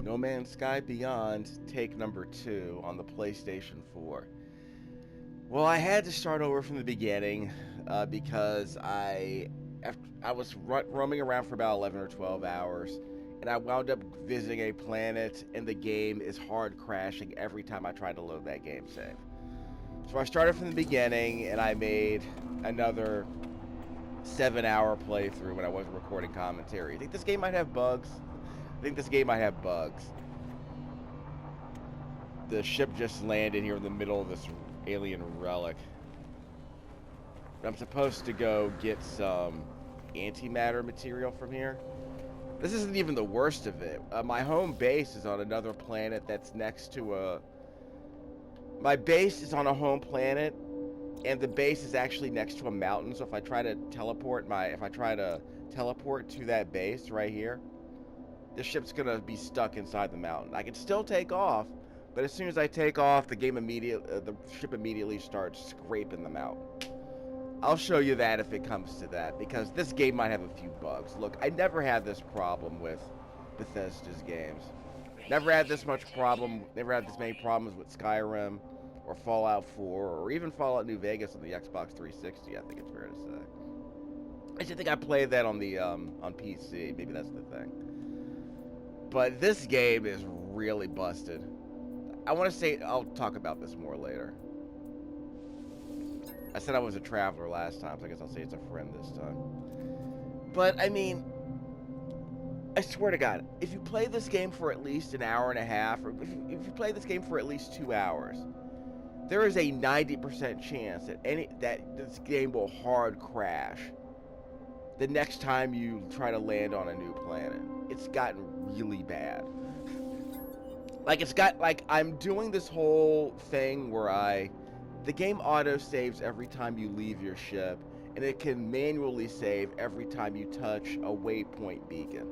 No Man's Sky Beyond, take number 2 on the PlayStation 4. Well, I had to start over from the beginning because I was roaming around for about 11 or 12 hours, and I wound up visiting a planet, and the game is hard crashing every time I try to load that game save. So I started from the beginning, and I made another 7-hour playthrough when I wasn't recording commentary. I think this game might have bugs. The ship just landed here in the middle of this alien relic. I'm supposed to go get some antimatter material from here. This isn't even the worst of it. My home base is on another planet that's next to a... My base is on a home planet, and the base is actually next to a mountain, so if I try to teleport to that base right here, the ship's gonna be stuck inside the mountain. I can still take off, but as soon as I take off, the ship immediately starts scraping the mountain. I'll show you that if it comes to that, because this game might have a few bugs. Look, I never had this problem with Bethesda's games. Never had this many problems with Skyrim, or Fallout 4, or even Fallout New Vegas on the Xbox 360, I think it's fair to say. I just think I played that on the on PC, maybe that's the thing. But this game is really busted. I want to say, I'll talk about this more later. I said I was a traveler last time, so I guess I'll say it's a friend this time. But, I mean, I swear to God, if you play this game for at least an hour and a half, or if you play this game for at least 2 hours, there is a 90% chance that this game will hard crash the next time you try to land on a new planet. It's gotten really bad. I'm doing this whole thing where the game auto-saves every time you leave your ship, and it can manually save every time you touch a waypoint beacon.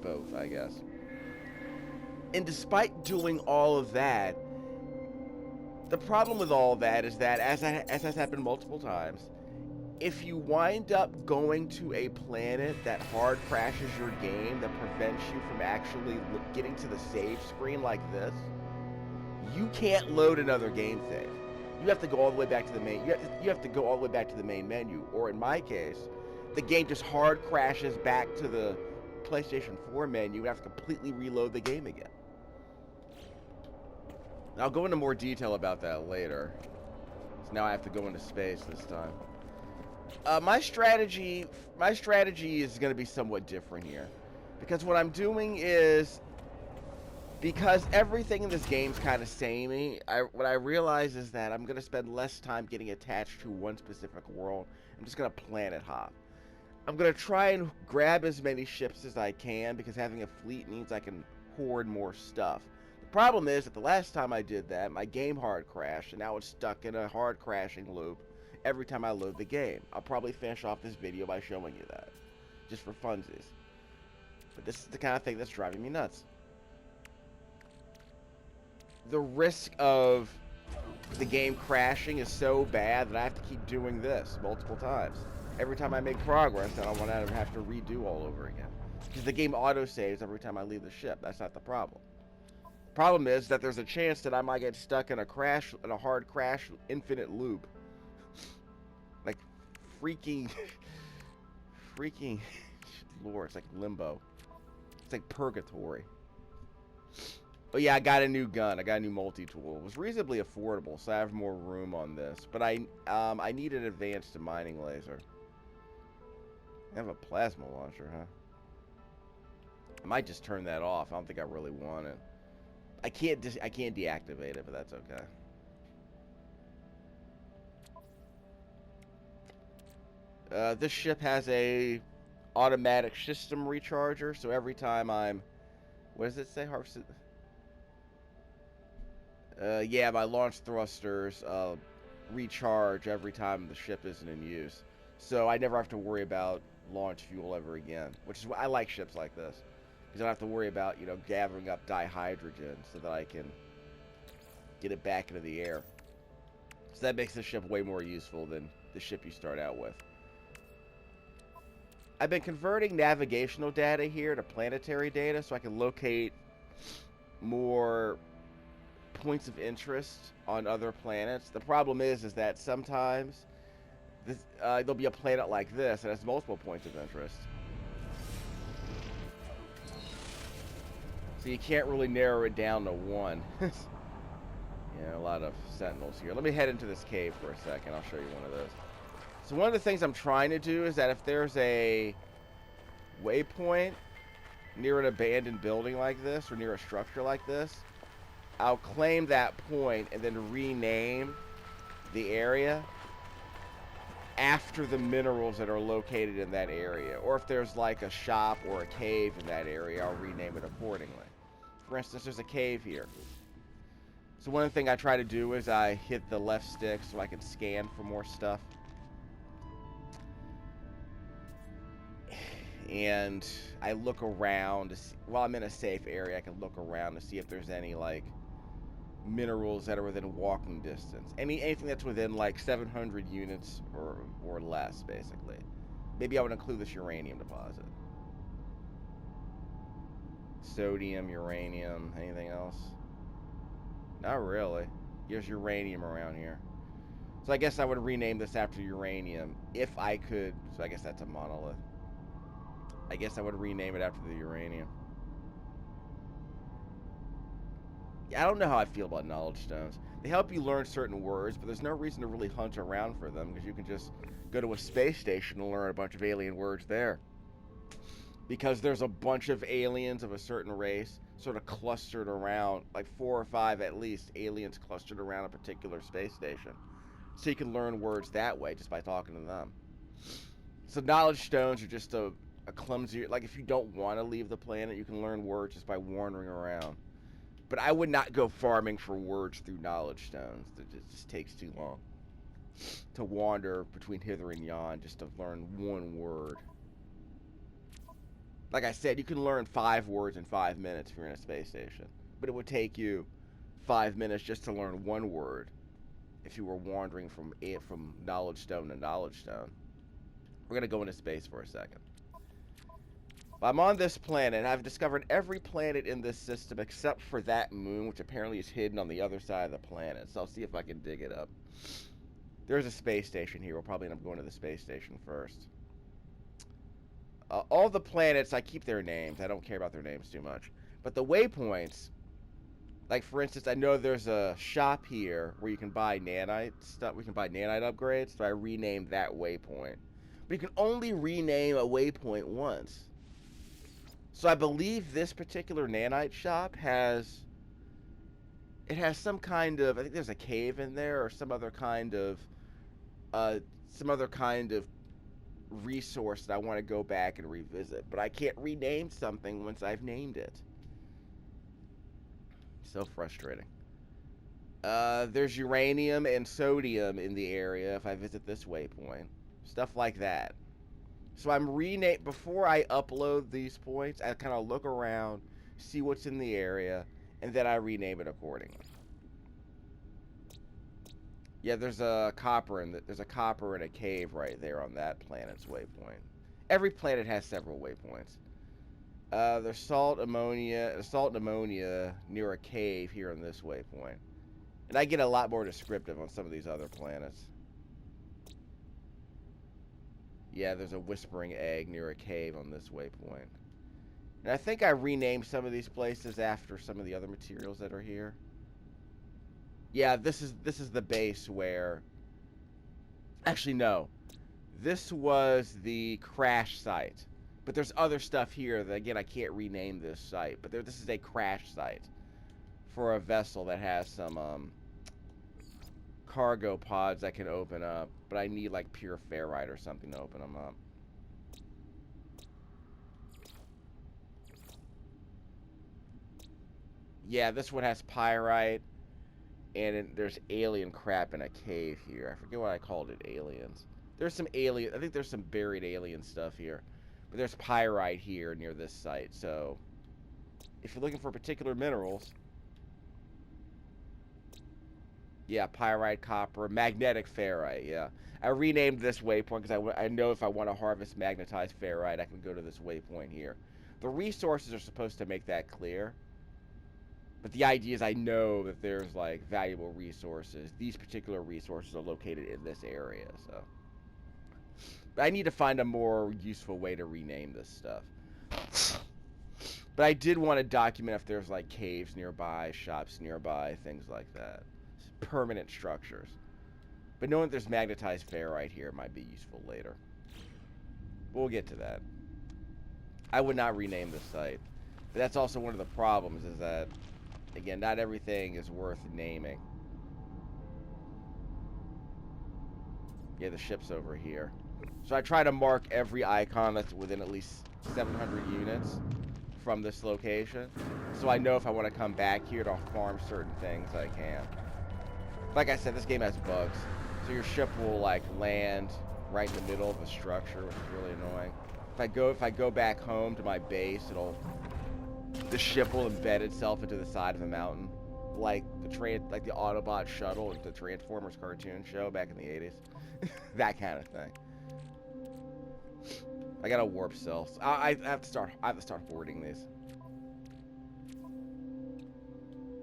Both, I guess. And despite doing all of that, the problem with all of that is that, as has happened multiple times, if you wind up going to a planet that hard crashes your game, that prevents you from actually getting to the save screen like this, you can't load another game save. You have to go all the way back to the main. You have to go all the way back to the main menu, or in my case, the game just hard crashes back to the PlayStation 4 menu and have to completely reload the game again. Now, I'll go into more detail about that later. So now I have to go into space this time. My strategy is going to be somewhat different here, because what I'm doing is, because everything in this game's kind of samey, what I realize is that I'm going to spend less time getting attached to one specific world. I'm just going to planet hop. I'm going to try and grab as many ships as I can, because having a fleet means I can hoard more stuff. The problem is that the last time I did that, my game hard crashed, and now it's stuck in a hard crashing loop every time I load the game. I'll probably finish off this video by showing you that, just for funsies. But this is the kind of thing that's driving me nuts. The risk of the game crashing is so bad that I have to keep doing this multiple times. Every time I make progress, I don't want to have to redo all over again. Because the game auto-saves every time I leave the ship. That's not the problem. The problem is that there's a chance that I might get stuck in a hard crash, infinite loop. Like, freaking, Lord, it's like limbo. It's like purgatory. Oh yeah, I got a new gun. I got a new multi-tool. It was reasonably affordable, so I have more room on this. But I need an advanced mining laser. I have a plasma launcher, huh? I might just turn that off. I don't think I really want it. I can't deactivate it, but that's okay. This ship has a automatic system recharger, so every time I'm... What does it say? Yeah, my launch thrusters recharge every time the ship isn't in use. So I never have to worry about launch fuel ever again, which is why I like ships like this. Because I don't have to worry about, gathering up dihydrogen so that I can get it back into the air. So that makes the ship way more useful than the ship you start out with. I've been converting navigational data here to planetary data so I can locate more points of interest on other planets. The problem is that sometimes there'll be a planet like this that has multiple points of interest. So you can't really narrow it down to one. Yeah, a lot of sentinels here. Let me head into this cave for a second. I'll show you one of those. So one of the things I'm trying to do is that if there's a waypoint near an abandoned building like this, or near a structure like this, I'll claim that point and then rename the area after the minerals that are located in that area. Or if there's like a shop or a cave in that area, I'll rename it accordingly. For instance, there's a cave here. So one thing I try to do is I hit the left stick so I can scan for more stuff. And I look around to see, while I'm in a safe area, I can look around to see if there's any like minerals that are within walking distance. Anything that's within like 700 units or less, basically. Maybe I would include this uranium deposit. Sodium, uranium, anything else? Not really. There's uranium around here. So I guess I would rename this after uranium if I could. So I guess that's a monolith. I guess I would rename it after the uranium. I don't know how I feel about knowledge stones. They help you learn certain words, but there's no reason to really hunt around for them, because you can just go to a space station and learn a bunch of alien words there. Because there's a bunch of aliens of a certain race sort of clustered around, like 4 or 5 at least, aliens clustered around a particular space station. So you can learn words that way just by talking to them. So knowledge stones are just a clumsy, like if you don't want to leave the planet, you can learn words just by wandering around. But I would not go farming for words through knowledge stones. It just takes too long to wander between hither and yon just to learn one word. Like I said, you can learn 5 words in 5 minutes if you're in a space station. But it would take you 5 minutes just to learn one word if you were wandering from knowledge stone to knowledge stone. We're going to go into space for a second. I'm on this planet, and I've discovered every planet in this system except for that moon, which apparently is hidden on the other side of the planet. So I'll see if I can dig it up. There's a space station here. We'll probably end up going to the space station first. All the planets, I keep their names. I don't care about their names too much. But the waypoints, like for instance, I know there's a shop here where you can buy nanite stuff. We can buy nanite upgrades, so I renamed that waypoint. But you can only rename a waypoint once. So I believe this particular nanite shop has some kind of, I think there's a cave in there or some other kind of resource that I want to go back and revisit, but I can't rename something once I've named it. So frustrating. There's uranium and sodium in the area if I visit this waypoint. Stuff like that. So I'm before I upload these points, I kind of look around, see what's in the area, and then I rename it accordingly. Yeah, there's a copper in a cave right there on that planet's waypoint. Every planet has several waypoints. There's salt and ammonia near a cave here on this waypoint. And I get a lot more descriptive on some of these other planets. Yeah, there's a whispering egg near a cave on this waypoint. And I think I renamed some of these places after some of the other materials that are here. Yeah, this is the base where... Actually, no. This was the crash site. But there's other stuff here that, again, I can't rename this site. But this is a crash site for a vessel that has some cargo pods that can open up. But I need, like, pure ferrite or something to open them up. Yeah, this one has pyrite. And there's alien crap in a cave here. I forget what I called it, aliens. There's some alien... I think there's some buried alien stuff here. But there's pyrite here near this site. So, if you're looking for particular minerals... Yeah, pyrite, copper, magnetic ferrite, yeah. I renamed this waypoint because I know if I want to harvest magnetized ferrite, I can go to this waypoint here. The resources are supposed to make that clear. But the idea is I know that there's, like, valuable resources. These particular resources are located in this area, so. But I need to find a more useful way to rename this stuff. But I did want to document if there's, like, caves nearby, shops nearby, things like that. Permanent structures. But knowing that there's magnetized ferrite here might be useful later. We'll get to that. I would not rename the site. But that's also one of the problems is that, again, not everything is worth naming. Yeah, the ship's over here. So I try to mark every icon that's within at least 700 units from this location. So I know if I want to come back here to farm certain things, I can. Like I said, this game has bugs. So your ship will, like, land right in the middle of the structure, which is really annoying. If I go back home to my base, the ship will embed itself into the side of the mountain, like the Autobot shuttle at the Transformers cartoon show back in the 80s. That kind of thing. I got a warp cell. So I have to start hoarding these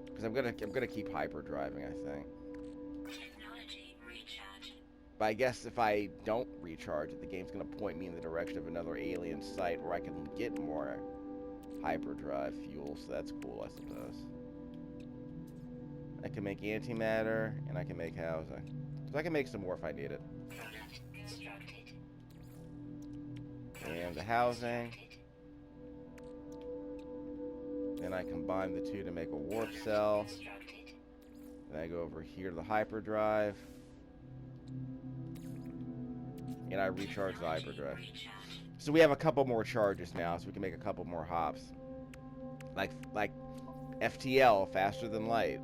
because I'm gonna keep hyperdriving, I think. But I guess if I don't recharge it, the game's gonna point me in the direction of another alien site where I can get more hyperdrive fuel, so that's cool, I suppose. I can make antimatter, and I can make housing. So I can make some more if I need it. And the housing. Then I combine the two to make a warp cell. Then I go over here to the hyperdrive. And I recharge the hyperdrive. So we have a couple more charges now, so we can make a couple more hops. Like FTL, faster than light.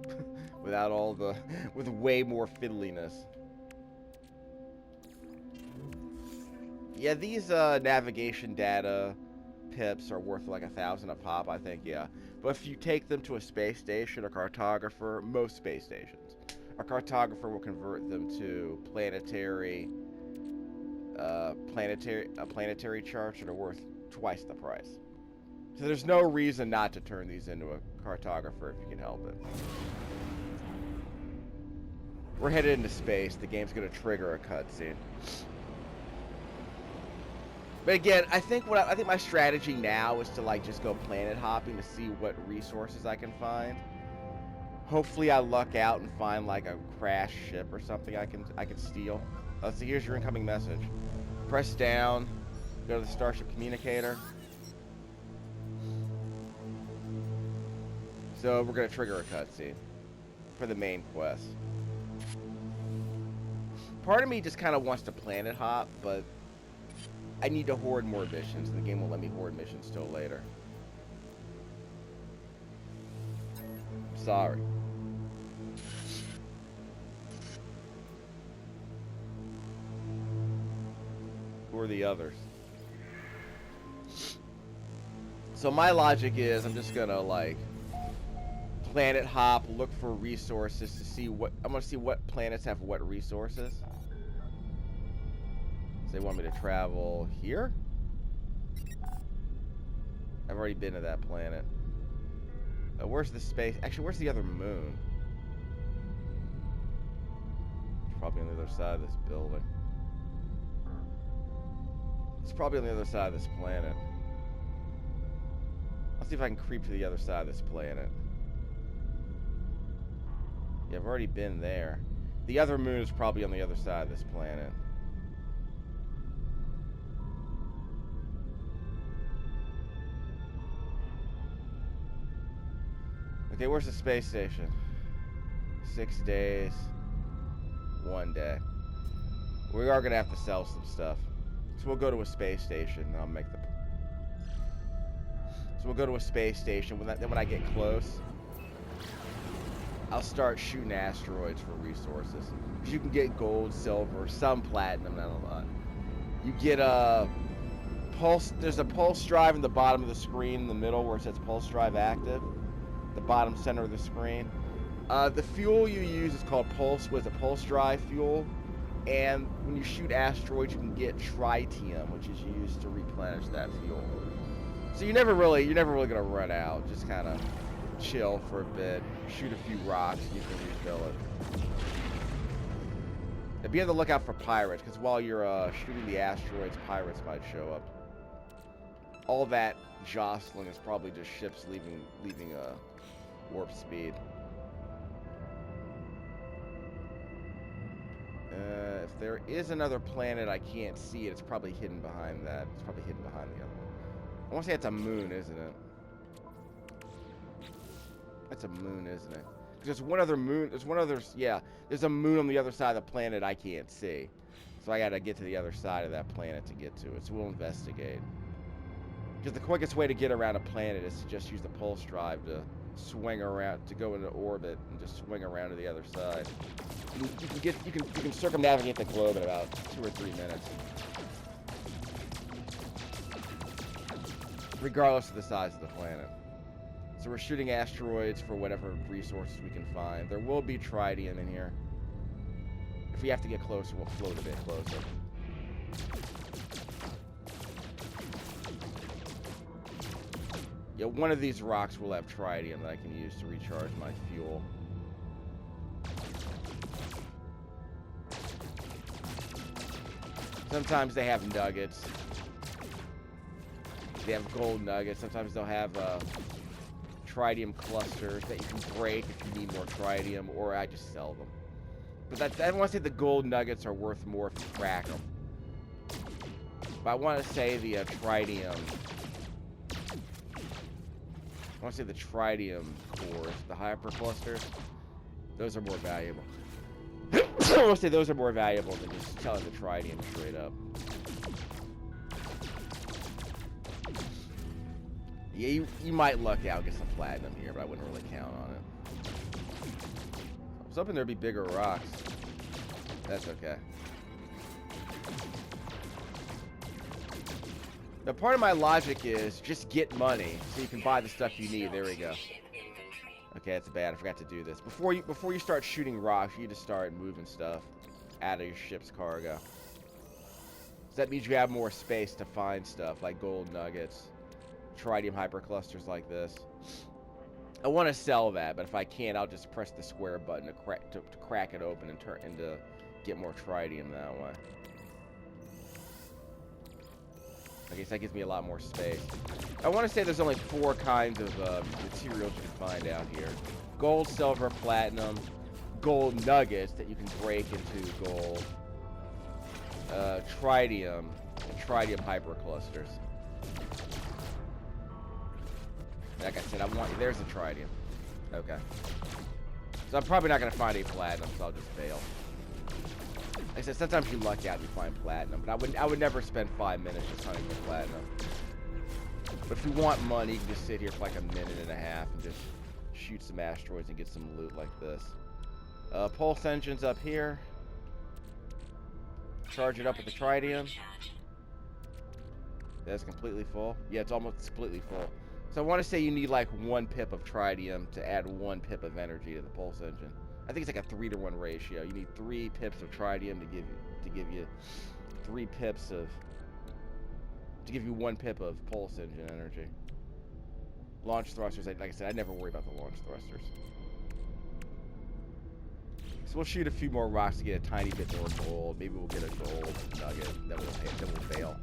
Without all the, with way more fiddliness. Yeah, these navigation data pips are worth like 1,000 a pop, I think, yeah. But if you take them to a space station, a cartographer, most space stations, a cartographer will convert them to planetary charts that are worth twice the price. So there's no reason not to turn these into a cartographer if you can help it. We're headed into space. The game's going to trigger a cutscene. But again, I think my strategy now is to like just go planet hopping to see what resources I can find. Hopefully I luck out and find like a crashed ship or something I can steal. Let's see, here's your incoming message. Press down, go to the Starship communicator. So we're gonna trigger a cutscene for the main quest. Part of me just kind of wants to planet hop, but I need to hoard more missions, and the game won't let me hoard missions till later. Sorry. Who are the others? So my logic is I'm just gonna like planet hop, look for resources to see what I'm gonna see what planets have what resources. So they want me to travel here? I've already been to that planet. Where's the space? Actually, where's the other moon? It's probably on the other side of this building. It's probably on the other side of this planet. I'll see if I can creep to the other side of this planet. Yeah, I've already been there. The other moon is probably on the other side of this planet. Okay, where's the space station? 6 days. 1 day. We are gonna have to sell some stuff. So we'll go to a space station and I'll make the... So we'll go to a space station. Then when I get close, I'll start shooting asteroids for resources. Because you can get gold, silver, some platinum, not a lot. You get a pulse... There's a pulse drive in the bottom of the screen in the middle where it says pulse drive active. The bottom center of the screen. The fuel you use is called pulse drive fuel, and when you shoot asteroids, you can get tritium, which is used to replenish that fuel. So you're never really gonna run out. Just kind of chill for a bit, shoot a few rocks, and you can refill it. And be on the lookout for pirates, because while you're shooting the asteroids, pirates might show up. All that jostling is probably just ships leaving warp speed. If there is another planet I can't see it, it's probably hidden behind that. It's probably hidden behind the other one. I want to say it's a moon, isn't it? That's a moon, isn't it? There's one other moon. Yeah, there's a moon on the other side of the planet I can't see. So I gotta get to the other side of that planet to get to it. So we'll investigate. Because the quickest way to get around a planet is to just use the pulse drive to swing around, to go into orbit and just swing around to the other side. You can circumnavigate the globe in about 2 or 3 minutes, regardless of the size of the planet. So we're shooting asteroids for whatever resources we can find. There will be tritium in here. If we have to get closer, we'll float a bit closer. Yeah, one of these rocks will have tritium that I can use to recharge my fuel. Sometimes they have nuggets. They have gold nuggets. Sometimes they'll have tritium clusters that you can break if you need more tritium, or I just sell them. But I want to say the gold nuggets are worth more if you crack them. But I want to say the tritium... I want to say the tritium cores, the hyperclusters, those are more valuable. I want to say those are more valuable than just selling the tritium straight up. Yeah, you might luck out and get some platinum here, but I wouldn't really count on it. I was hoping there'd be bigger rocks. That's okay. Now, part of my logic is just get money so you can buy the stuff you need. There we go. Okay, that's bad. I forgot to do this. Before you start shooting rocks, you need to start moving stuff out of your ship's cargo. So that means you have more space to find stuff like gold nuggets, tritium hyperclusters like this. I want to sell that, but if I can't, I'll just press the square button to crack it open and get more tritium that way. I guess that gives me a lot more space. I want to say there's only 4 kinds of materials you can find out here. Gold, silver, platinum, gold nuggets that you can break into gold, tritium, and tritium hyperclusters. Like I said, there's the tritium. Okay. So I'm probably not going to find any platinum, so I'll just fail. Like I said, sometimes you luck out and you find platinum, but I would never spend 5 minutes just hunting for platinum. But if you want money, you can just sit here for like a minute and a half and just shoot some asteroids and get some loot like this. Pulse engine's up here. Charge it up with the tritium. That's completely full. Yeah, it's almost completely full. So I want to say you need like 1 pip of tritium to add 1 pip of energy to the pulse engine. I think it's like a 3-to-1 ratio. You need 3 pips of tritium to give you 3 pips of to give you 1 pip of pulse engine energy. Launch thrusters, like I said, I never worry about the launch thrusters. So we'll shoot a few more rocks to get a tiny bit more gold. Maybe we'll get a gold nugget that will fail.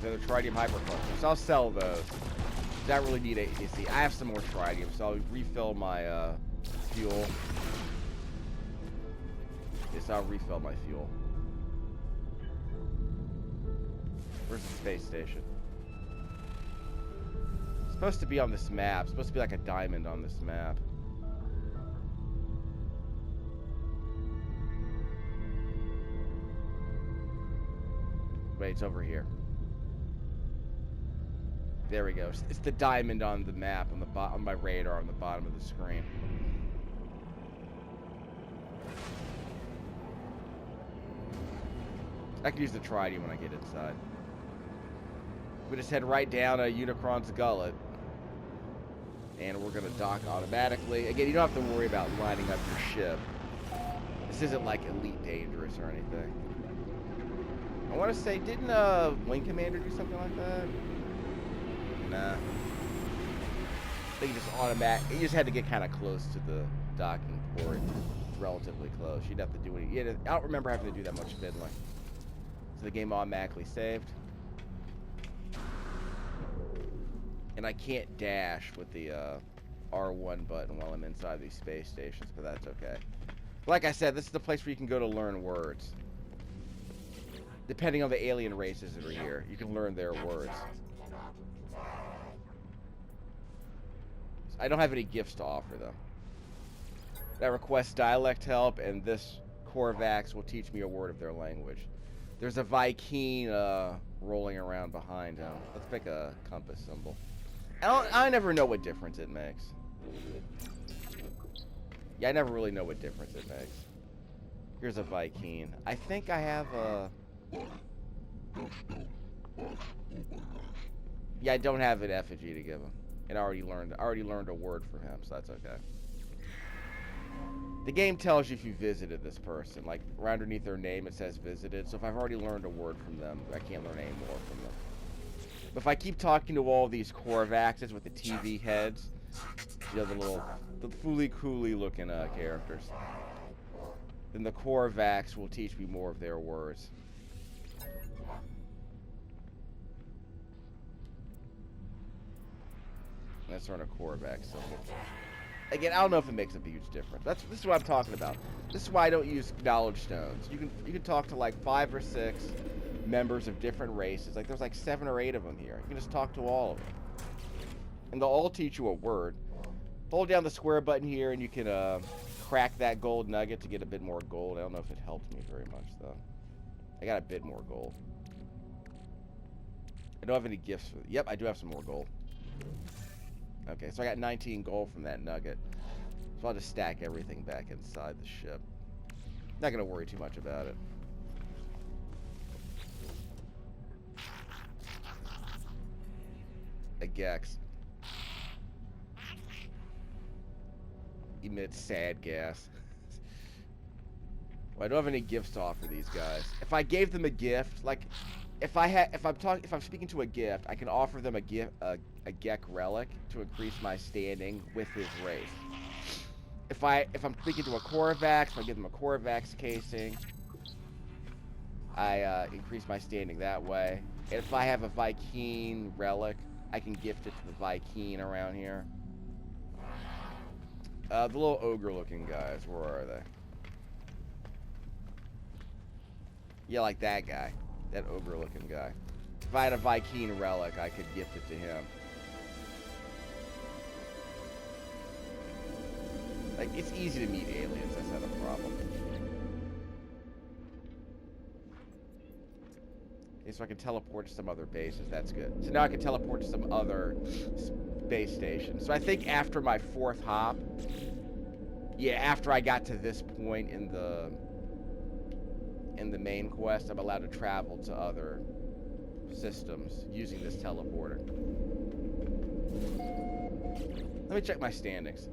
They're the tritium hyperclusters. So I'll sell those. I really need ATC. I have some more tritium, so I'll refill my fuel. Yes, I'll refill my fuel. Where's the space station? It's supposed to be on this map. It's supposed to be like a diamond on this map. Wait, it's over here. There we go. It's the diamond on the map, on my radar, on the bottom of the screen. I can use the tritium when I get inside. We just head right down a Unicron's gullet. And we're going to dock automatically. Again, you don't have to worry about lining up your ship. This isn't like Elite Dangerous or anything. I want to say, didn't Wing Commander do something like that? Nah. I think you just had to get kind of close to the docking port. Relatively close. You'd have to do it. I don't remember having to do that much fiddling. So the game automatically saved. And I can't dash with the R1 button while I'm inside these space stations, but that's okay. Like I said, this is the place where you can go to learn words. Depending on the alien races that are here, you can learn their words. I don't have any gifts to offer them. That requests dialect help, and this Corvax will teach me a word of their language. There's a Vy'keen rolling around behind him. Let's pick a compass symbol. I never know what difference it makes. Yeah, I never really know what difference it makes. Here's a Vy'keen. I think I have a... Yeah, I don't have an effigy to give him. And I already learned a word from him, so that's okay. The game tells you if you visited this person. Like, right underneath their name it says visited. So if I've already learned a word from them, I can't learn any more from them. But if I keep talking to all these Corvaxes with the TV heads, you know, the fooly-cooly looking characters, then the Corvax will teach me more of their words. Let's run a Corvax symbol. Again, I don't know if it makes a huge difference. This is what I'm talking about. This is why I don't use knowledge stones. You can talk to like 5 or 6 members of different races. Like there's like 7 or 8 of them here. You can just talk to all of them, and they'll all teach you a word. Hold down the square button here, and you can crack that gold nugget to get a bit more gold. I don't know if it helped me very much though. I got a bit more gold. I don't have any gifts for. Yep, I do have some more gold. Okay, so I got 19 gold from that nugget. So I'll just stack everything back inside the ship. Not gonna worry too much about it. A Gex emits sad gas. Well, I don't have any gifts to offer these guys. If I gave them a gift, like if I'm speaking to a gift, I can offer them a Gek relic to increase my standing with his race. If I'm speaking to a Corvax, if I give them a Corvax casing, I increase my standing that way. And if I have a Vy'keen relic, I can gift it to the Vy'keen around here. The little ogre-looking guys, where are they? Yeah, like that guy. That ogre-looking guy. If I had a Vy'keen relic, I could gift it to him. Like, it's easy to meet aliens. That's not a problem. Okay, so I can teleport to some other bases. That's good. So now I can teleport to some other space stations. So I think after my 4th hop, yeah, after I got to this point in the main quest, I'm allowed to travel to other systems using this teleporter. Let me check my standings.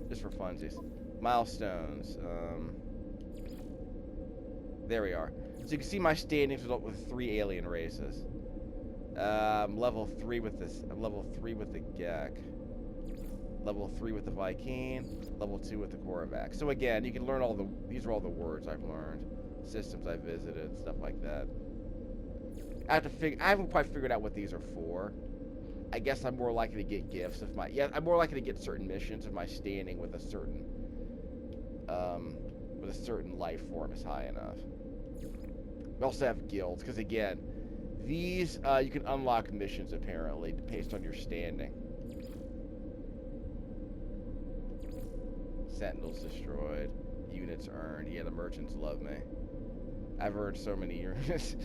Just for funsies. Milestones. There we are. So you can see my standings with 3 alien races. I'm level 3 with this. I'm level 3 with the Gek. Level 3 with the Vy'keen. Level 2 with the Corvax. So again, you can learn all the. These are all the words I've learned, systems I've visited, stuff like that. I haven't quite figured out what these are for. I guess I'm more likely to get gifts if my. Yeah, I'm more likely to get certain missions if my standing with a certain life form is high enough. We also have guilds, because again, these you can unlock missions apparently based on your standing. Sentinels destroyed, units earned. Yeah, the merchants love me. I've earned so many units.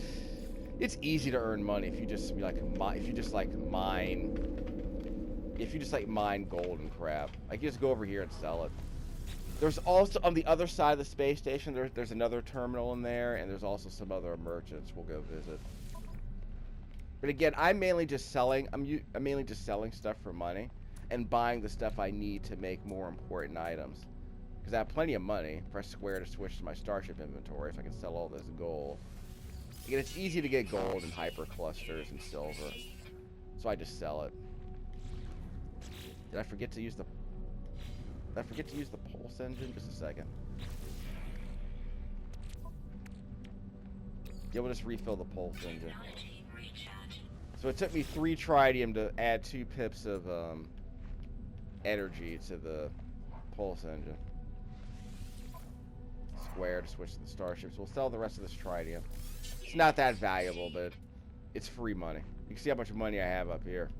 It's easy to earn money if you just mine gold and crap. Like you just go over here and sell it. There's also on the other side of the space station. There's another terminal in there, and there's also some other merchants we'll go visit. But again, I'm mainly just selling. I'm mainly just selling stuff for money and buying the stuff I need to make more important items. Because I have plenty of money. Press square to switch to my Starship inventory so I can sell all this gold. Again, it's easy to get gold and hyper clusters and silver. So I just sell it. Did I forget to use the... Did I forget to use the pulse engine? Just a second. Yeah, we'll just refill the pulse engine. So it took me 3 tritium to add 2 pips of energy to the pulse engine. Square to switch to the starships. We'll sell the rest of this tritium. It's not that valuable, but it's free money. You can see how much money I have up here.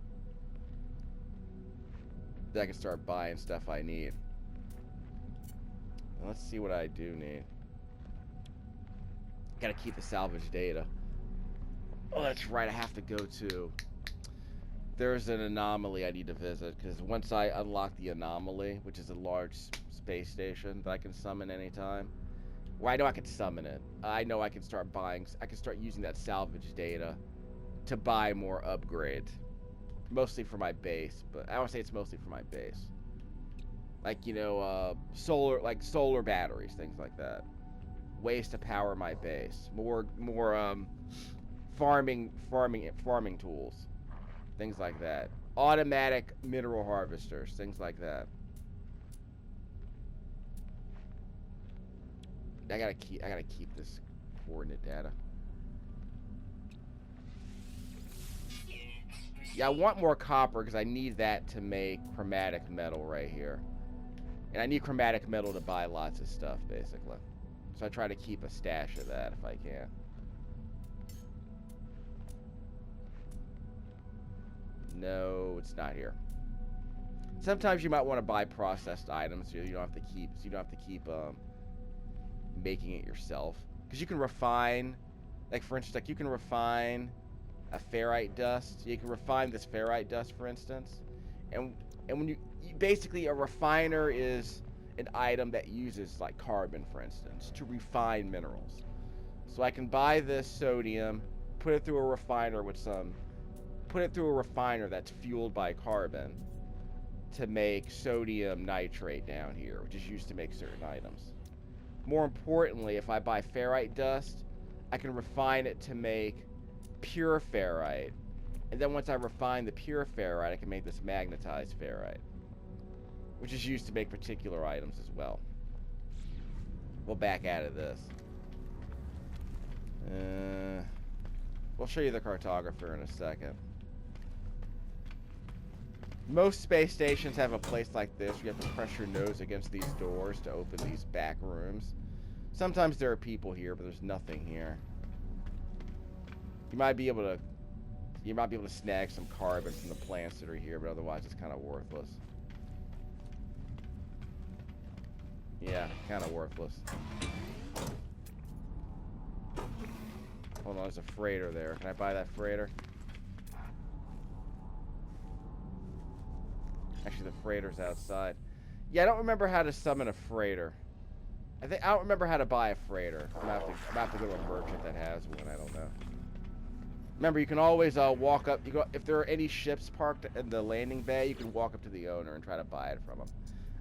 Then I can start buying stuff I need. Now let's see what I do need. Gotta keep the salvage data. Oh, that's right. I have to go to... There's an anomaly I need to visit, because once I unlock the anomaly, which is a large space station that I can summon anytime. Well, I know I can summon it. I know I can start buying... I can start using that salvage data to buy more upgrades. Mostly for my base, but I would say it's mostly for my base. Like, you know, solar batteries, things like that. Ways to power my base. More farming tools. Things like that. Automatic mineral harvesters, things like that. I gotta keep this coordinate data. Yeah, I want more copper because I need that to make chromatic metal right here. And I need chromatic metal to buy lots of stuff, basically. So I try to keep a stash of that if I can. No, it's not here. Sometimes you might want to buy processed items so you don't have to keep making it yourself. Because you can refine, like for instance, like you can refine a ferrite dust. You can refine this ferrite dust, for instance. And when you basically, a refiner is an item that uses like carbon, for instance, to refine minerals. So I can buy this sodium, put it through a refiner that's fueled by carbon to make sodium nitrate down here, which is used to make certain items. More importantly, if I buy ferrite dust, I can refine it to make pure ferrite. And then once I refine the pure ferrite, I can make this magnetized ferrite, which is used to make particular items as well. We'll back out of this. We'll show you the cartographer in a second. Most space stations have a place like this. You have to press your nose against these doors to open these back rooms. Sometimes there are people here, but there's nothing here. You might be able to snag some carbon from the plants that are here, but otherwise it's kind of worthless. Yeah, kind of worthless. Hold on, there's a freighter there. Can I buy that freighter? Actually, the freighter's outside. Yeah, I don't remember how to summon a freighter. I don't remember how to buy a freighter. I'm gonna have to go to a merchant that has one. I don't know. Remember, you can always walk up. If there are any ships parked in the landing bay, you can walk up to the owner and try to buy it from him.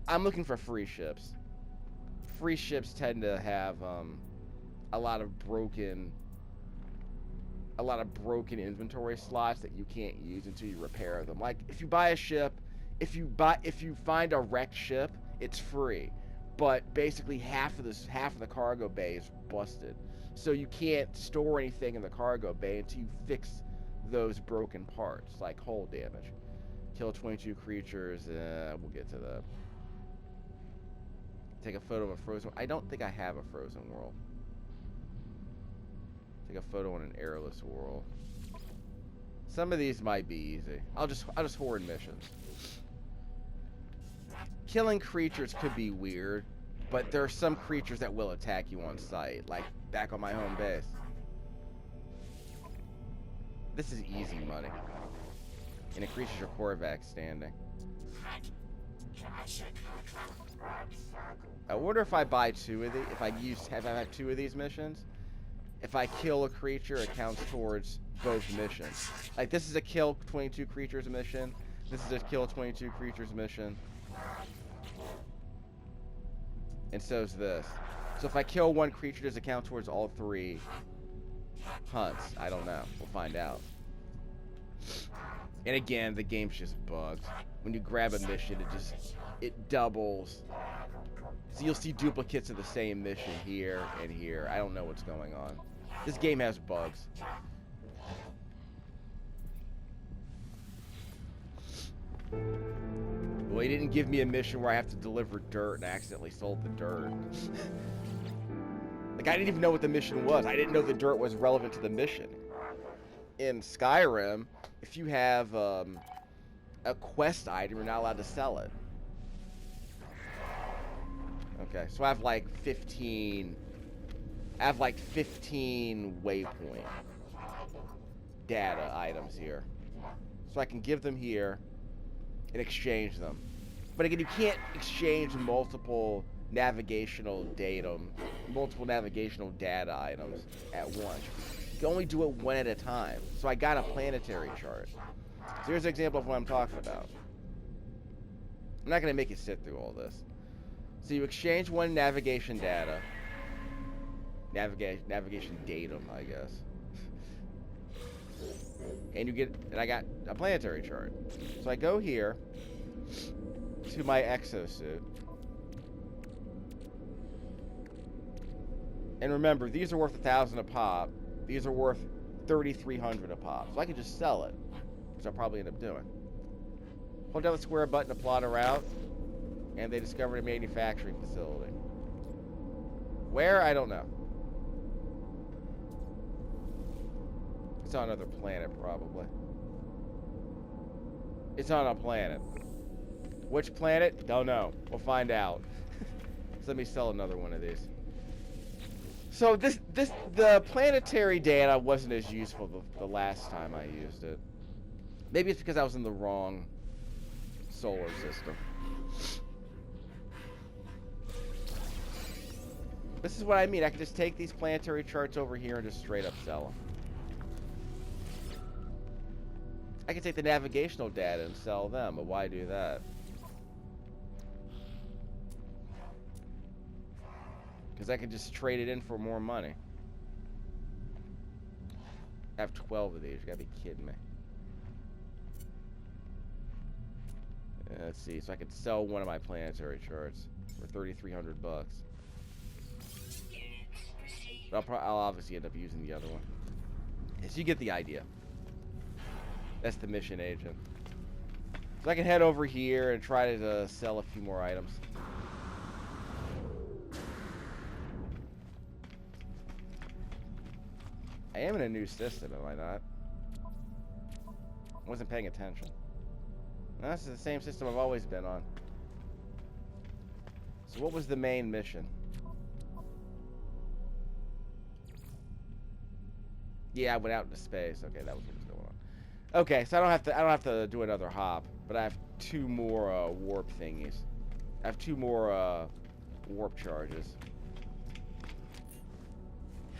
I'm looking for free ships. Free ships tend to have a lot of broken inventory slots that you can't use until you repair them. Like if you buy a ship, if you find a wrecked ship, it's free, but basically half of the cargo bay is busted. So you can't store anything in the cargo bay until you fix those broken parts, like hull damage. Kill 22 creatures. We'll get to that. Take a photo of a frozen... I don't think I have a frozen world. Take a photo on an airless world. Some of these might be easy. I'll just hoard missions. Killing creatures could be weird, but there are some creatures that will attack you on sight, like back on my home base. This is easy money. And increases your Korvax standing. I wonder if I buy 2 of these, if I have 2 of these missions, if I kill a creature, it counts towards both missions. Like, this is a kill 22 creatures mission. This is a kill 22 creatures mission. And so is this. So if I kill one creature, does it count towards all 3 hunts? I don't know. We'll find out. And again, the game's just bugged. When you grab a mission, it doubles. So you'll see duplicates of the same mission here and here. I don't know what's going on. This game has bugs. Well, he didn't give me a mission where I have to deliver dirt, and I accidentally sold the dirt. Like, I didn't even know what the mission was. I didn't know the dirt was relevant to the mission. In Skyrim, if you have a quest item, you're not allowed to sell it. Okay, so I have like 15 waypoint data items here. So I can give them here and exchange them. But again, you can't exchange multiple navigational data items at once. You can only do it one at a time. So I got a planetary chart. So here's an example of what I'm talking about. I'm not going to make you sit through all this. So you exchange one navigation data. Navigation datum, I guess. And I got a planetary chart. So I go here to my exosuit. And remember, these are worth 1,000 a pop. These are worth 3,300 a pop. So I can just sell it, which I'll probably end up doing. Hold down the square button to plot a route, and they discovered a manufacturing facility. Where? I don't know. It's on another planet, probably. It's on a planet. Which planet? Don't know. We'll find out. So let me sell another one of these. So the planetary data wasn't as useful the last time I used it. Maybe it's because I was in the wrong solar system. This is what I mean. I can just take these planetary charts over here and just straight up sell them. I can take the navigational data and sell them, but why do that? Because I can just trade it in for more money. I have 12 of these. You gotta be kidding me. Let's see. So I could sell one of my planetary charts for 3,300 bucks. But I'll obviously end up using the other one. So you get the idea. That's the mission agent. So I can head over here and try to sell a few more items. I am in a new system, am I not? I wasn't paying attention. No, this is the same system I've always been on. So what was the main mission? Yeah, I went out into space. Okay, that was what was going on. Okay, so I don't have to do another hop, but I have 2 more warp thingies. I have 2 more warp charges.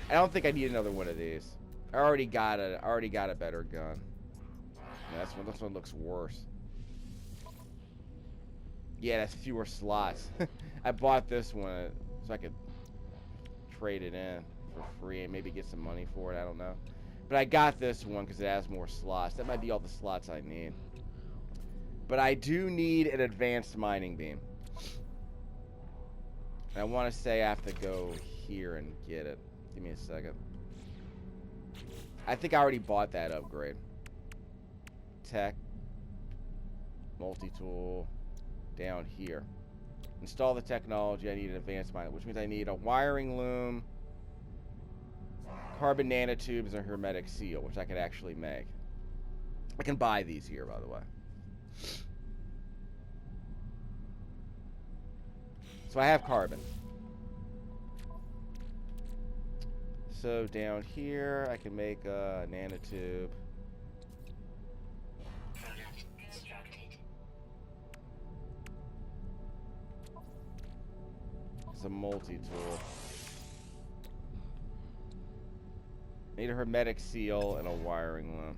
I don't think I need another one of these. I already got a better gun. Yeah, this one looks worse. Yeah, that's fewer slots. I bought this one so I could trade it in for free and maybe get some money for it. I don't know. But I got this one because it has more slots. That might be all the slots I need. But I do need an advanced mining beam. And I want to say I have to go here and get it. Give me a second. I think I already bought that upgrade. Tech. Multi-tool. Down here. Install the technology. I need an advanced miner, which means I need a wiring loom, carbon nanotubes, and a hermetic seal, which I can actually make. I can buy these here, by the way. So I have carbon. So down here, I can make a nanotube. It's a multi-tool. Need a hermetic seal and a wiring loom.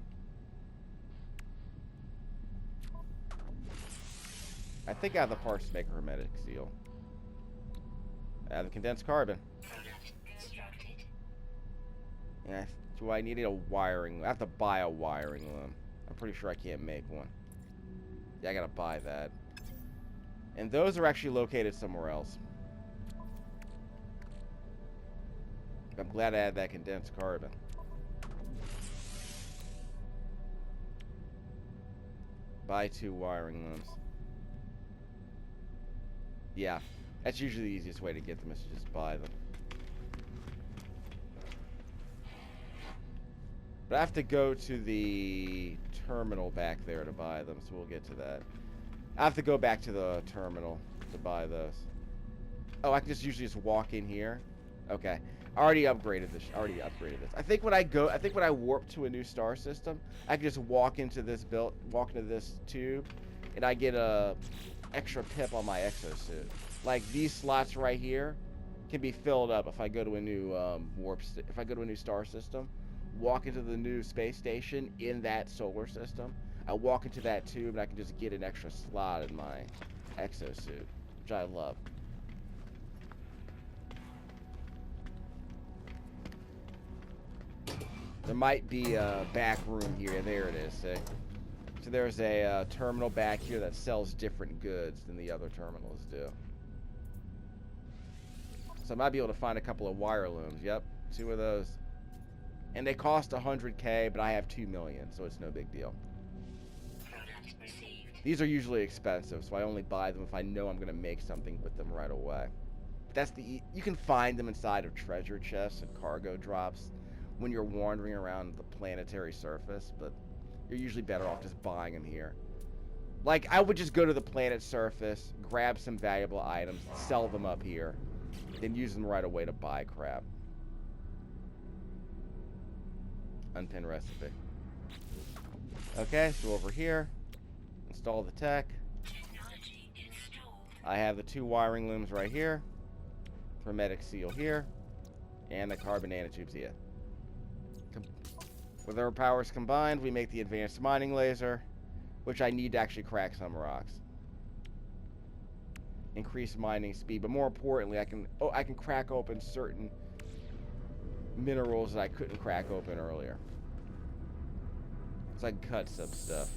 I think I have the parts to make a hermetic seal. I have the condensed carbon. Yeah, do I need a wiring? I have to buy a wiring loom. I'm pretty sure I can't make one. Yeah, I gotta buy that. And those are actually located somewhere else. I'm glad I had that condensed carbon. Buy 2 wiring looms. Yeah, that's usually the easiest way to get them, is to just buy them. But I have to go to the terminal back there to buy them, so we'll get to that. I have to go back to the terminal to buy those. Oh, I can just usually just walk in here. Okay, I already upgraded this. I think when I warp to a new star system, I can just walk into this tube, and I get a extra pip on my exosuit. Like these slots right here can be filled up if I go to a new if I go to a new star system, walk into the new space station in that solar system. I walk into that tube and I can just get an extra slot in my exosuit, which I love. There might be a back room here. There it is, see? So there's a terminal back here that sells different goods than the other terminals do. So I might be able to find a couple of wire looms. Yep, 2 of those. And they cost 100K, but I have 2 million, so it's no big deal. These are usually expensive, so I only buy them if I know I'm going to make something with them right away. But you can find them inside of treasure chests and cargo drops when you're wandering around the planetary surface, but you're usually better off just buying them here. Like, I would just go to the planet's surface, grab some valuable items, sell them up here, then use them right away to buy crap. Unpin recipe. Okay, so over here, install the tech. I have the 2 wiring looms right here, hermetic seal here, and the carbon nanotubes here. With our powers combined, we make the advanced mining laser, which I need to actually crack some rocks. Increase mining speed, but more importantly, I can crack open certain minerals that I couldn't crack open earlier. So I can cut some stuff.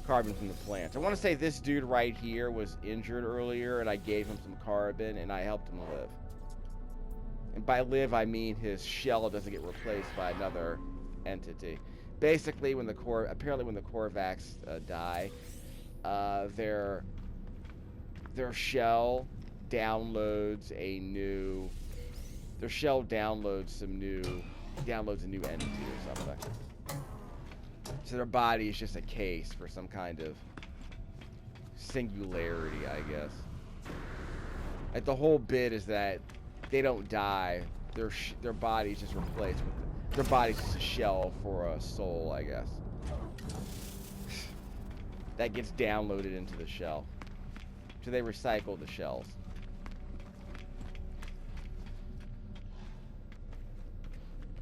Carbon from the plants. I want to say this dude right here was injured earlier, and I gave him some carbon, and I helped him live. And by live, I mean his shell doesn't get replaced by another entity. Basically, apparently when the Korvax die, their shell downloads a new entity or something. So their body is just a case for some kind of singularity, I guess. Like the whole bit is that they don't die. Their body's just replaced with their body's just a shell for a soul, I guess. That gets downloaded into the shell. So they recycle the shells.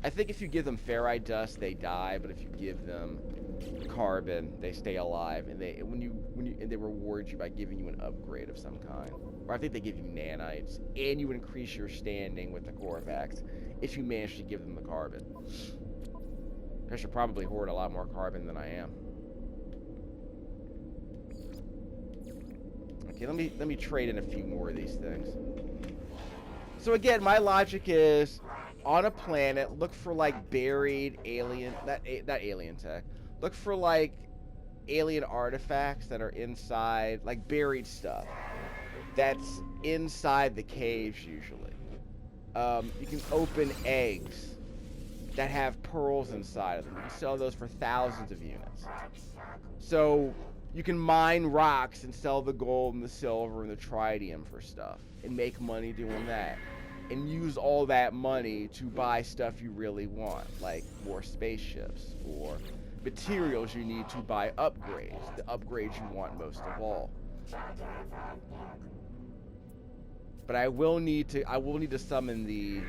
I think if you give them ferrite dust, they die, but if you give them carbon, they stay alive, and they reward you by giving you an upgrade of some kind. Or I think they give you nanites, and you increase your standing with the Korvax if you manage to give them the carbon. I should probably hoard a lot more carbon than I am. Okay, let me trade in a few more of these things. So again, my logic is, on a planet, look for like buried alien, not alien tech. Look for like alien artifacts that are inside, like buried stuff that's inside the caves usually. You can open eggs that have pearls inside of them. You can sell those for thousands of units. So you can mine rocks and sell the gold and the silver and the tritium for stuff and make money doing that. And use all that money to buy stuff you really want, like more spaceships or materials you need to buy upgrades, the upgrades you want most of all. But I will need to summon the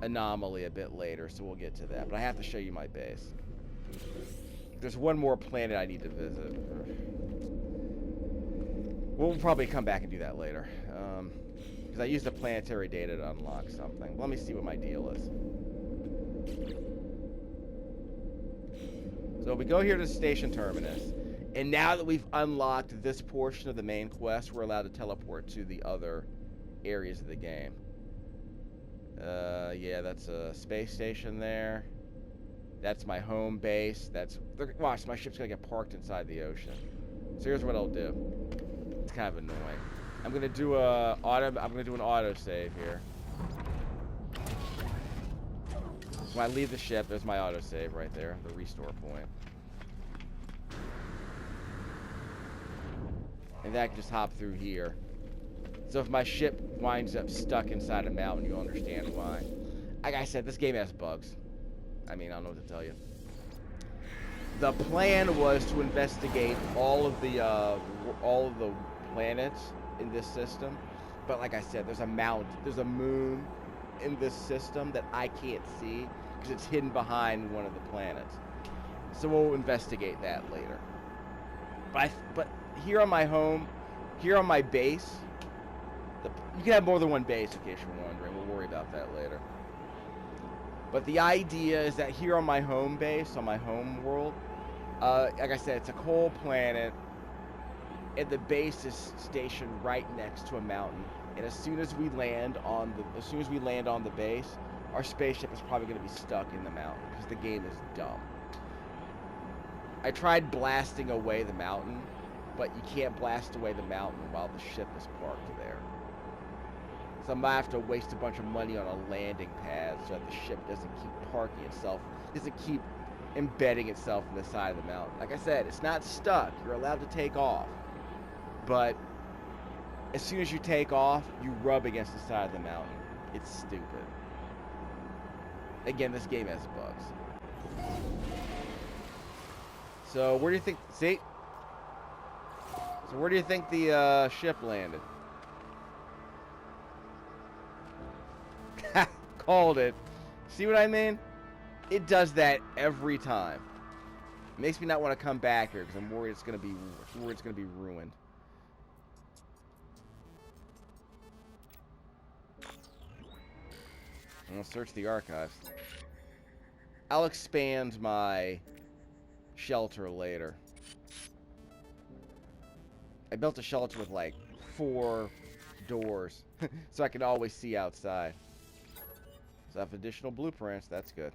anomaly a bit later, so we'll get to that. But I have to show you my base. There's one more planet I need to visit. We'll probably come back and do that later. Because I used the planetary data to unlock something. Let me see what my deal is. So we go here to the station terminus. And now that we've unlocked this portion of the main quest, we're allowed to teleport to the other areas of the game. Yeah, that's a space station there. That's my home base. Watch, my ship's gonna get parked inside the ocean. So here's what I'll do. It's kind of annoying. I'm gonna do an auto save here. When I leave the ship, there's my auto save right there, the restore point. And that can just hop through here. So if my ship winds up stuck inside a mountain, you'll understand why. Like I said, this game has bugs. I mean, I don't know what to tell you. The plan was to investigate all of the planets in this system, but like I said, there's a moon in this system that I can't see because it's hidden behind one of the planets. So we'll investigate that later. But here on my base, you can have more than one base in case you're wondering. We'll worry about that later. But the idea is that here on my home base, on my home world, like I said, it's a cold planet, and the base is stationed right next to a mountain. And as soon as we land on the base, our spaceship is probably going to be stuck in the mountain because the game is dumb. I tried blasting away the mountain, but you can't blast away the mountain while the ship is parked there. So I might have to waste a bunch of money on a landing pad so that the ship doesn't keep parking itself, doesn't keep embedding itself in the side of the mountain. Like I said, it's not stuck. You're allowed to take off. But as soon as you take off, you rub against the side of the mountain. It's stupid. Again, this game has bugs. So where do you think, see? So where do you think the ship landed? Called it. See what I mean? It does that every time. It makes me not want to come back here because I'm worried it's gonna be ruined. I'm gonna search the archives. I'll expand my shelter later. I built a shelter with like 4 doors so I can always see outside. So I have additional blueprints. That's good.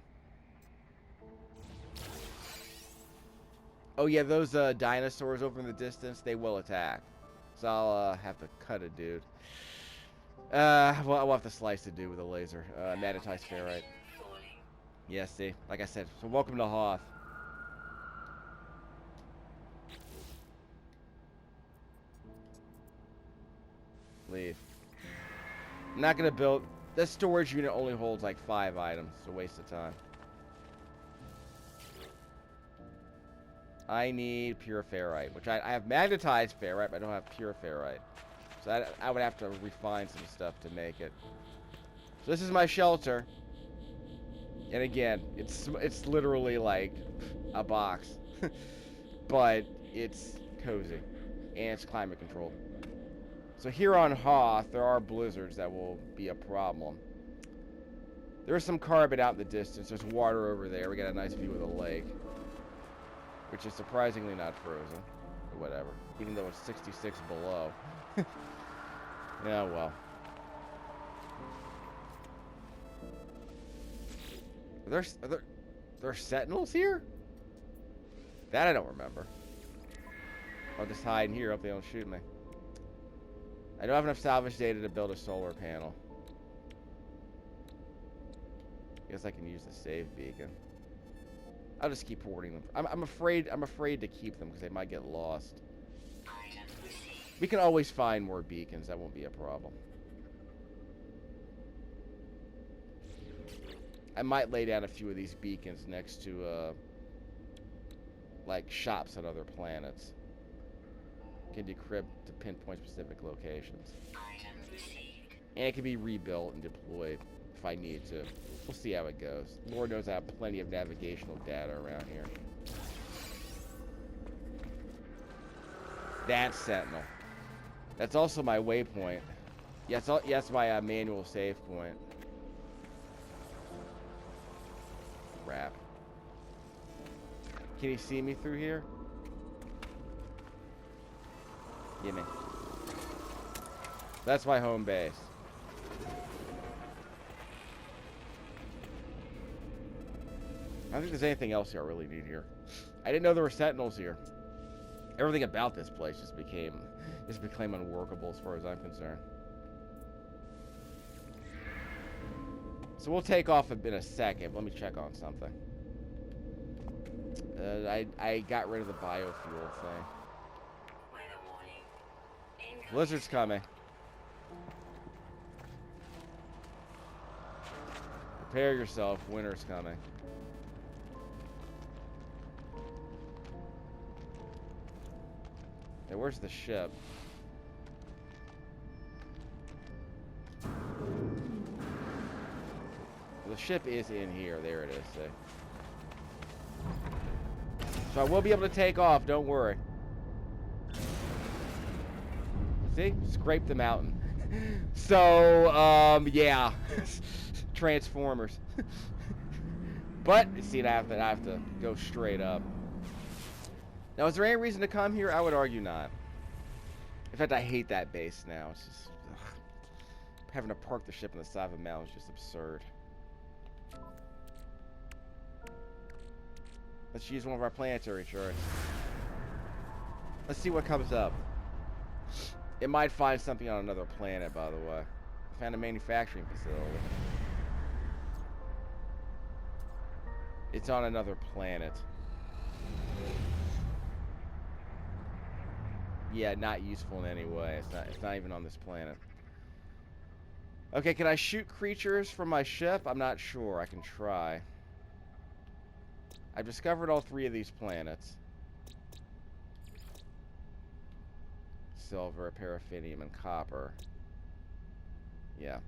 Oh yeah, those dinosaurs over in the distance, they will attack. So I'll have to cut a dude. Well, I'll have to slice a dude with a laser. Magnetized ferrite. Yeah, see? Like I said, so welcome to Hoth. Leave. I'm not gonna build... This storage unit only holds like 5 items. It's a waste of time. I need pure ferrite, which I have magnetized ferrite, but I don't have pure ferrite. So I would have to refine some stuff to make it. So this is my shelter. And again, it's literally like a box. But it's cozy. And it's climate controlled. So here on Hoth, there are blizzards that will be a problem. There's some carbon out in the distance. There's water over there. We got a nice view of the lake. Which is surprisingly not frozen. Or whatever. Even though it's 66 below. Yeah, well. Are there sentinels here? That I don't remember. I'll just hide in here. Hope they don't shoot me. I don't have enough salvage data to build a solar panel. Guess I can use the save beacon. I'll just keep hoarding them. I'm afraid to keep them because they might get lost. We can always find more beacons. That won't be a problem. I might lay down a few of these beacons next to like shops on other planets. Can decrypt to pinpoint specific locations. And it can be rebuilt and deployed if I need to. We'll see how it goes. Lord knows I have plenty of navigational data around here. That's Sentinel. That's also my waypoint. Yes, yes, my manual save point. Crap. Can he see me through here? Gimme. That's my home base. I don't think there's anything else here I really need here. I didn't know there were sentinels here. Everything about this place just became unworkable as far as I'm concerned. So we'll take off in a second. Let me check on something. I got rid of the biofuel thing. Blizzard's coming. Prepare yourself. Winter's coming. Hey, where's the ship? The ship is in here. There it is. See? So I will be able to take off. Don't worry. See? Scrape the mountain. So, yeah. Transformers. But, see, I have to go straight up. Now, is there any reason to come here? I would argue not. In fact, I hate that base now. It's just... ugh. Having to park the ship on the side of a mountain is just absurd. Let's use one of our planetary charts. Let's see what comes up. It might find something on another planet, by the way. Found a manufacturing facility. It's on another planet. Yeah, not useful in any way. It's not even on this planet. Okay, can I shoot creatures from my ship? I'm not sure. I can try. I've discovered all 3 of these planets. Silver, paraffinium, and copper. Yeah.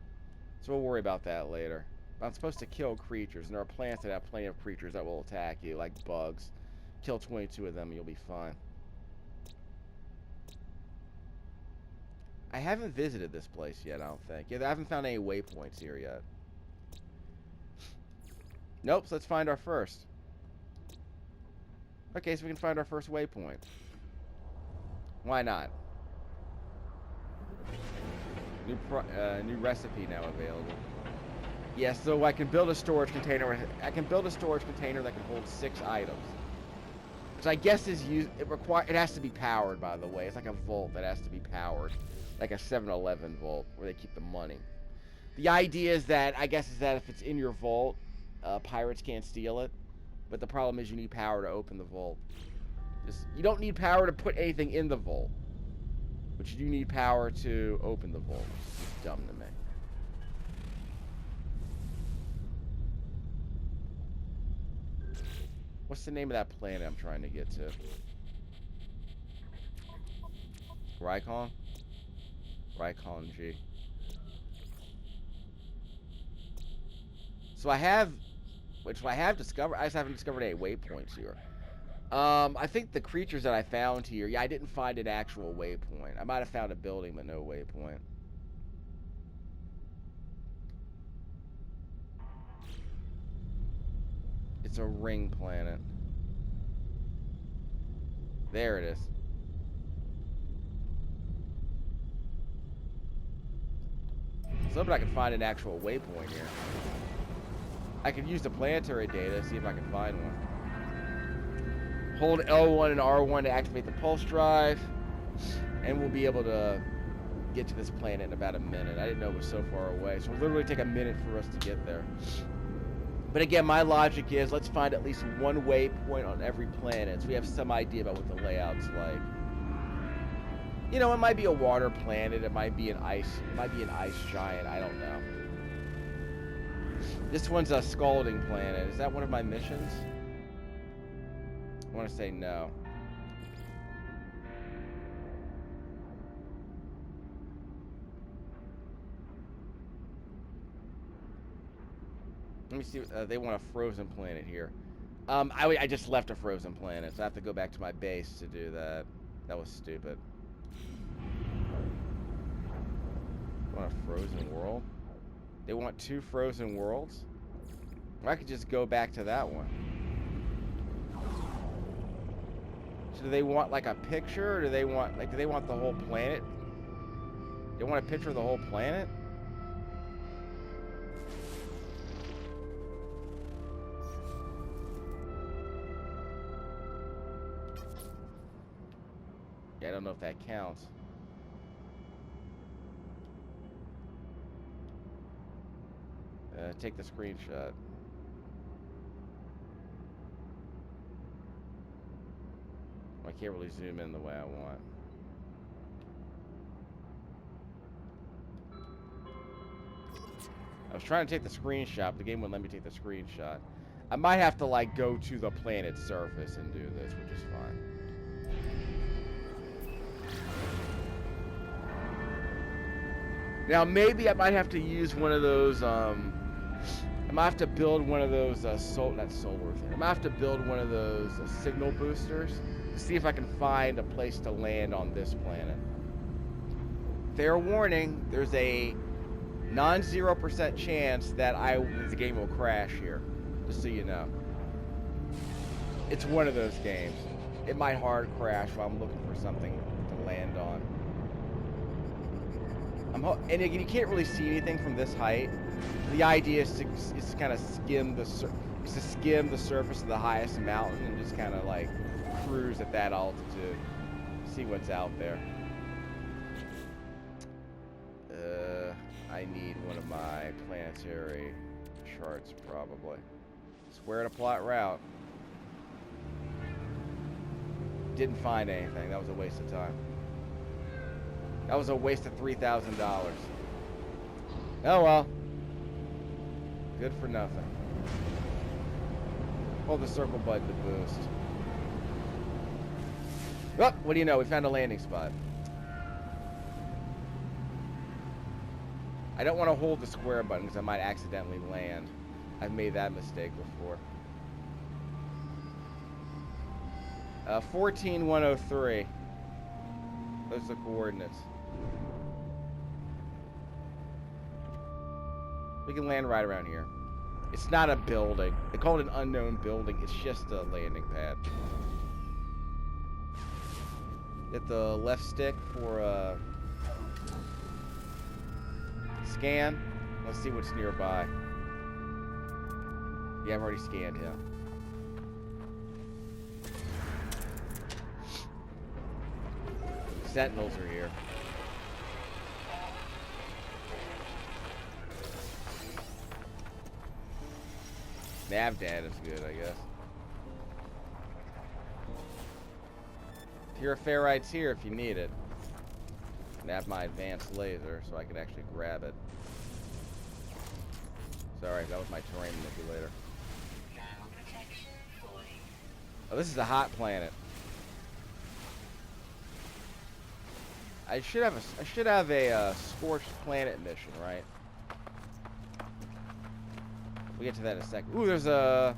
So we'll worry about that later. I'm supposed to kill creatures, and there are planets that have plenty of creatures that will attack you, like bugs. Kill 22 of them, and you'll be fine. I haven't visited this place yet, I don't think. Yeah, I haven't found any waypoints here yet. Nope, so let's find our first. Okay, so we can find our first waypoint. Why not? New recipe now available. Yeah, so I can build a storage container. I can build a storage container that can hold 6 items. Which I guess is it has to be powered, by the way. It's like a vault that has to be powered. Like a 7-Eleven vault where they keep the money. The idea is that, I guess, is that if it's in your vault, pirates can't steal it. But the problem is you need power to open the vault. You don't need power to put anything in the vault. But you do need power to open the vault. It's dumb to me. What's the name of that planet I'm trying to get to? Rykon? Rykon G. So I have discovered. I just haven't discovered any waypoints here. I think the creatures that I found here, yeah, I didn't find an actual waypoint. I might have found a building, but no waypoint. It's a ring planet. There it is. So hoping I can find an actual waypoint here. I could use the planetary data, see if I can find one. Hold L1 and R1 to activate the pulse drive, and we'll be able to get to this planet in about a minute. I didn't know it was so far away, so it'll literally take a minute for us to get there. But again, my logic is let's find at least one waypoint on every planet, so we have some idea about what the layout's like. You know, it might be a water planet, it might be an ice giant, I don't know. This one's a scalding planet. Is that one of my missions? I want to say no. Let me see. They want a frozen planet here. I just left a frozen planet, so I have to go back to my base to do that. That was stupid. Want a frozen world? They want 2 frozen worlds? Or I could just go back to that one. So do they want like a picture, or do they want the whole planet? They want a picture of the whole planet? Yeah, I don't know if that counts. Take the screenshot. I can't really zoom in the way I want. I was trying to take the screenshot, but the game wouldn't let me take the screenshot. I might have to, like, go to the planet's surface and do this, which is fine. Now, maybe I might have to use one of those, I might have to build one of those, not solar thing. I might have to build one of those signal boosters to see if I can find a place to land on this planet. Fair warning, there's a non-0% chance that the game will crash here, just so you know. It's one of those games. It might hard crash while I'm looking for something to land on. And again, you can't really see anything from this height. The idea is to kind of skim the surface of the highest mountain and just kind of like cruise at that altitude, see what's out there. I need one of my planetary charts probably. Square to plot route. Didn't find anything. That was a waste of time. That was a waste of $3,000. Oh well. Good for nothing. Hold the circle button to boost. Oh, what do you know? We found a landing spot. I don't want to hold the square button because I might accidentally land. I've made that mistake before. 14103. Those are the coordinates. We can land right around here. It's not a building. They call it an unknown building. It's just a landing pad. Hit the left stick for scan. Let's see what's nearby. Yeah, I've already scanned him. Sentinels are here. Nav data is good, I guess. Puriferrite's here if you need it. And I have my advanced laser, so I can actually grab it. Sorry, that was my terrain manipulator. Oh, this is a hot planet. I should have a scorched planet mission, right? We'll get to that in a second. Ooh, there's a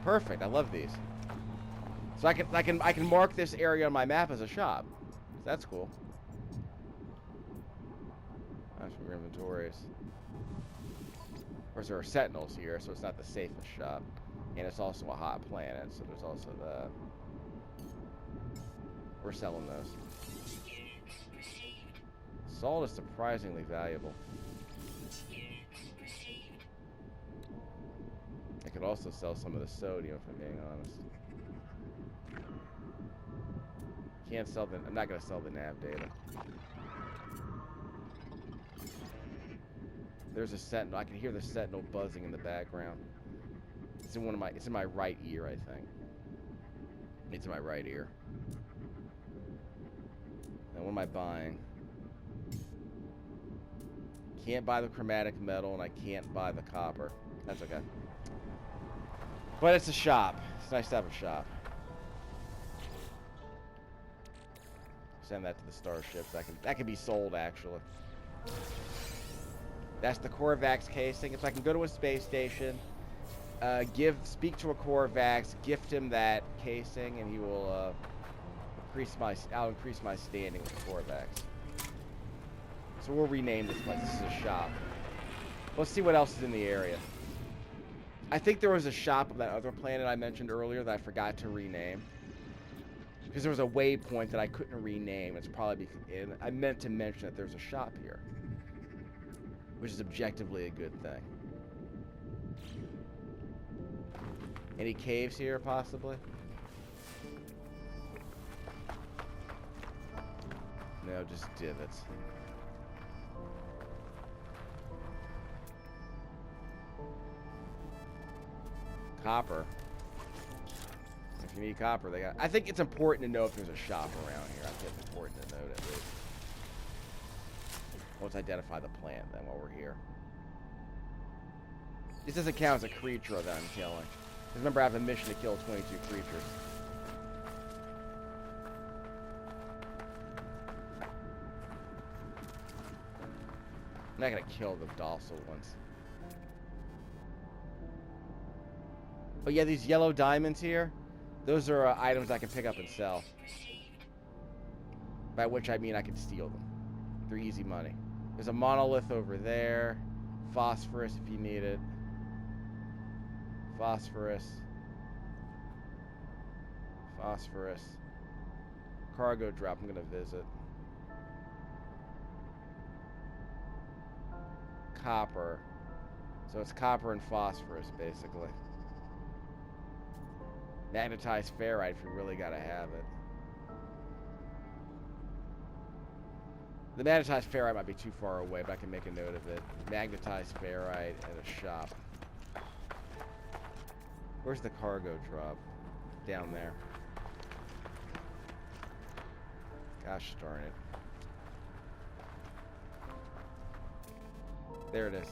perfect. I love these. So I can mark this area on my map as a shop. That's cool. That's from your inventories. Of course, there are sentinels here, so it's not the safest shop, and it's also a hot planet, so there's also the. We're selling those. Salt is surprisingly valuable. I could also sell some of the sodium, if I'm being honest. Can't sell the. I'm not gonna sell the nav data. There's a sentinel. I can hear the sentinel buzzing in the background. It's in It's in my right ear, I think. It's in my right ear. Now, what am I buying? Can't buy the chromatic metal, and I can't buy the copper. That's okay. But it's a shop. It's nice to have a shop. Send that to the starships. That can be sold, actually. That's the Corvax casing. If I can go to a space station, speak to a Corvax, gift him that casing, and he will I'll increase my standing with Corvax. So we'll rename this place. This is a shop. Let's see what else is in the area. I think there was a shop of that other planet I mentioned earlier that I forgot to rename. Because there was a waypoint that I couldn't rename. It's probably because I meant to mention that there's a shop here. Which is objectively a good thing. Any caves here, possibly? No, just divots. Copper. If you need copper, they got... I think it's important to know if there's a shop around here. I think it's important to note at least. Let's identify the plant then while we're here. This doesn't count as a creature that I'm killing. Because remember, I have a mission to kill 22 creatures. I'm not gonna kill the docile ones. But yeah, these yellow diamonds here, those are items I can pick up and sell. By which I mean I can steal them. They're easy money. There's a monolith over there. Phosphorus if you need it. Phosphorus. Phosphorus. Cargo drop I'm gonna visit. Copper. So it's copper and phosphorus basically. Magnetized ferrite if you really gotta have it. The magnetized ferrite might be too far away, but I can make a note of it. Magnetized ferrite at a shop. Where's the cargo drop? Down there. Gosh darn it. There it is.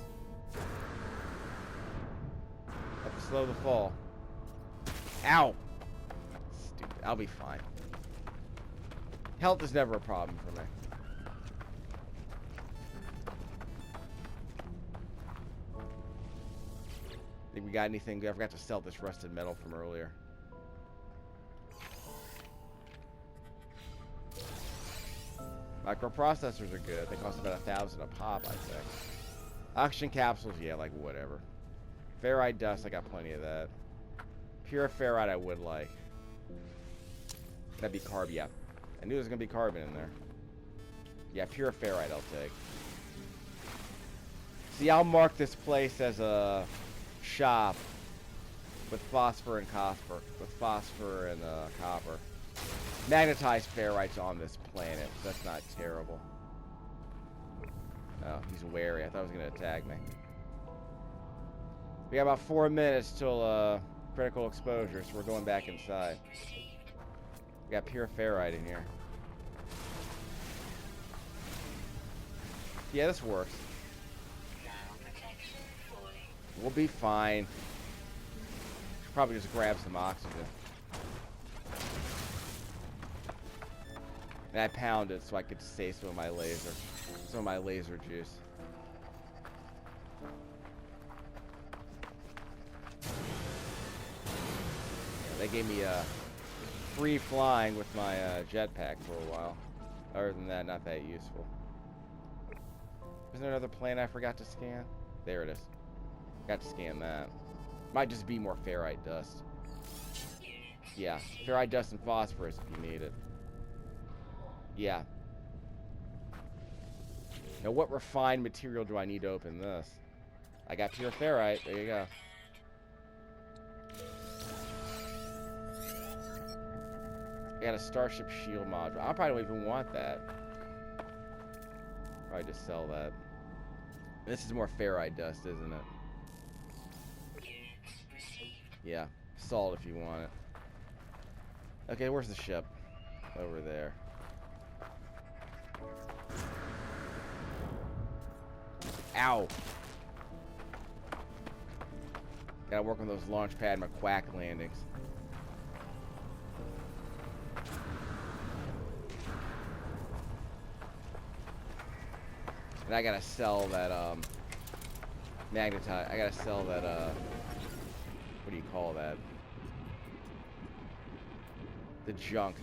Have to slow the fall. Ow! Stupid. I'll be fine. Health is never a problem for me. Think we got anything? I forgot to sell this rusted metal from earlier. Microprocessors are good. They cost about 1,000 a pop, I think. Oxygen capsules, yeah, like whatever. Ferrite dust, I got plenty of that. Pure ferrite I would like. That'd be carb, yeah. I knew there was gonna be carbon in there. Yeah, pure ferrite I'll take. See, I'll mark this place as a shop with phosphor and copper. With phosphor and copper. Magnetized ferrite's on this planet. So that's not terrible. Oh, he's wary. I thought he was going to attack me. We got about 4 minutes till critical exposure, so we're going back inside. We got pure ferrite in here. Yeah, this works. We'll be fine. Should probably just grab some oxygen. And I pound it so I could save some of my laser juice. Yeah, they gave me free flying with my jetpack for a while. Other than that, not that useful. Is there another planet I forgot to scan? There it is. Got to scan that. Might just be more ferrite dust. Yeah, ferrite dust and phosphorus if you need it. Yeah. Now, what refined material do I need to open this? I got pure ferrite. There you go. I got a Starship Shield module. I probably don't even want that. Probably just sell that. This is more ferrite dust, isn't it? Yeah. Salt if you want it. Okay, where's the ship? Over there. Ow! Gotta work on those launchpad McQuack landings. And I gotta sell that Magnetite. I gotta sell that, what do you call that? The junk.